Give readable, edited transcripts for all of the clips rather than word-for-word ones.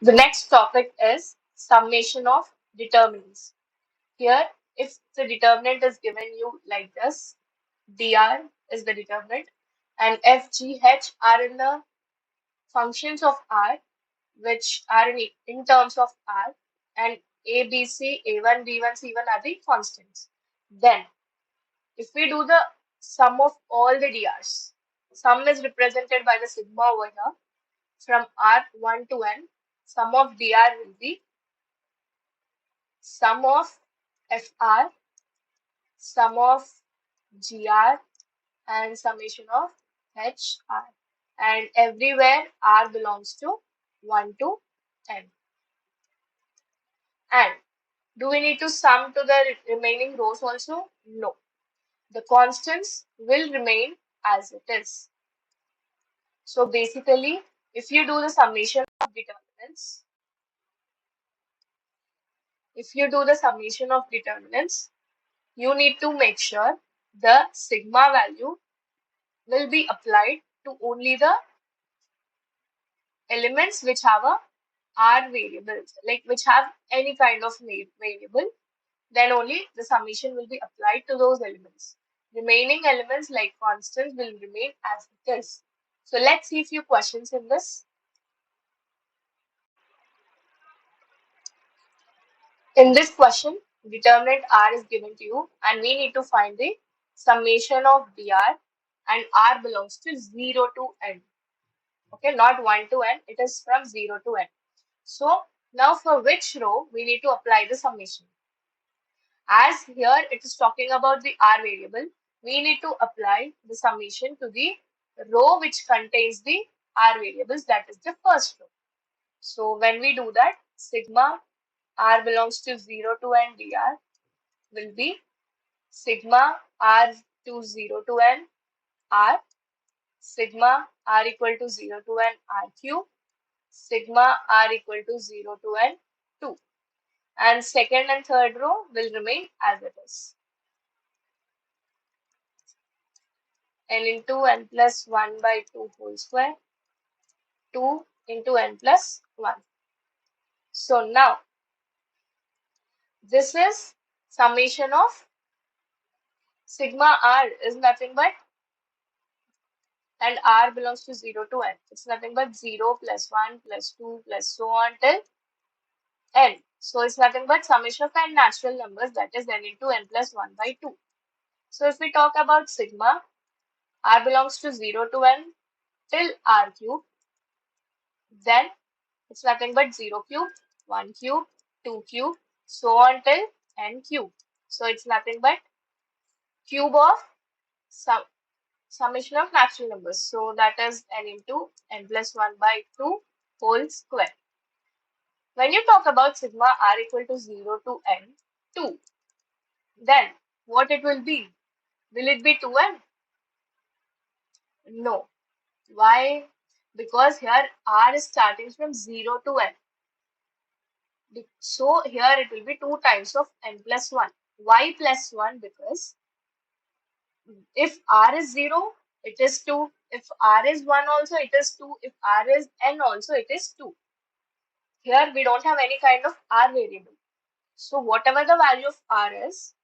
The next topic is summation of determinants. Here, if the determinant is given you like this, dr is the determinant, and f, g, h are in the functions of r, which are in terms of r, and a, b, c, a1, b1, c1 are the constants. Then, if we do the sum of all the drs, sum is represented by the sigma over here. From R1 to N, sum of dr will be sum of fr, sum of gr, and summation of hr. And everywhere r belongs to 1 to n. And do we need to sum to the remaining rows also? No. The constants will remain as it is. So basically, if you do the summation of determinants, you need to make sure the sigma value will be applied to only the elements which have a r variables, like which have any kind of variable. Then only the summation will be applied to those elements. Remaining elements like constants will remain as it is. So let's see a few questions in this. In this question, determinant r is given to you and we need to find the summation of dr, and r belongs to 0 to n. Okay, not 1 to n, it is from 0 to n. So now for which row we need to apply the summation? As here it is talking about the r variable, we need to apply the summation to the row which contains the r variables, that is the first row. So when we do that, sigma r belongs to 0 to n dr will be sigma r to 0 to n r, sigma r equal to 0 to n r cube, sigma r equal to 0 to n 2. And second and third row will remain as it is. N into n plus 1 by 2 whole square, 2 into n plus 1. So now, this is summation of sigma r is nothing but, and r belongs to 0 to n. It's nothing but 0 plus 1 plus 2 plus so on till n. So it's nothing but summation of n natural numbers, that is n into n plus 1 by 2. So if we talk about sigma, r belongs to 0 to n till r cube, then it's nothing but 0 cube, 1 cube, 2 cube, so on till n cube. So it's nothing but cube of summation of natural numbers. So that is n into n plus 1 by 2 whole square. When you talk about sigma r equal to 0 to n, 2, then what it will be? Will it be 2n? No. Why? Because here r is starting from 0 to n. So here it will be 2 times of n plus 1. Why plus 1? Because if r is 0, it is 2. If r is 1 also, it is 2. If r is n also, it is 2. Here we don't have any kind of r variable. So whatever the value of r is,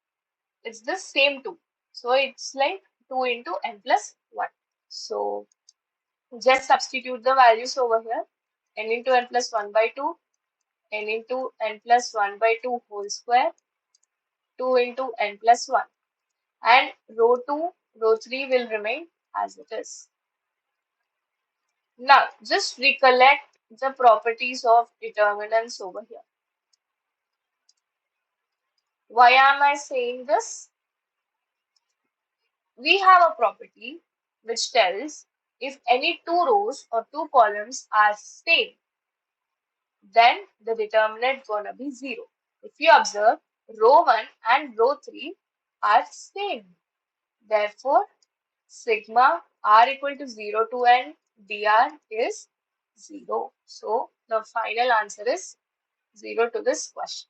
it's the same 2. So it's like 2 into n plus 1. So just substitute the values over here. N into n plus 1 by 2, n into n plus 1 by 2 whole square, 2 into n plus 1. And row 2, row 3 will remain as it is. Now, just recollect the properties of determinants over here. Why am I saying this? We have a property which tells if any two rows or two columns are same, then the determinant is going to be 0. If you observe, row 1 and row 3 are same. Therefore, sigma r equal to 0 to n dr is 0. So, the final answer is 0 to this question.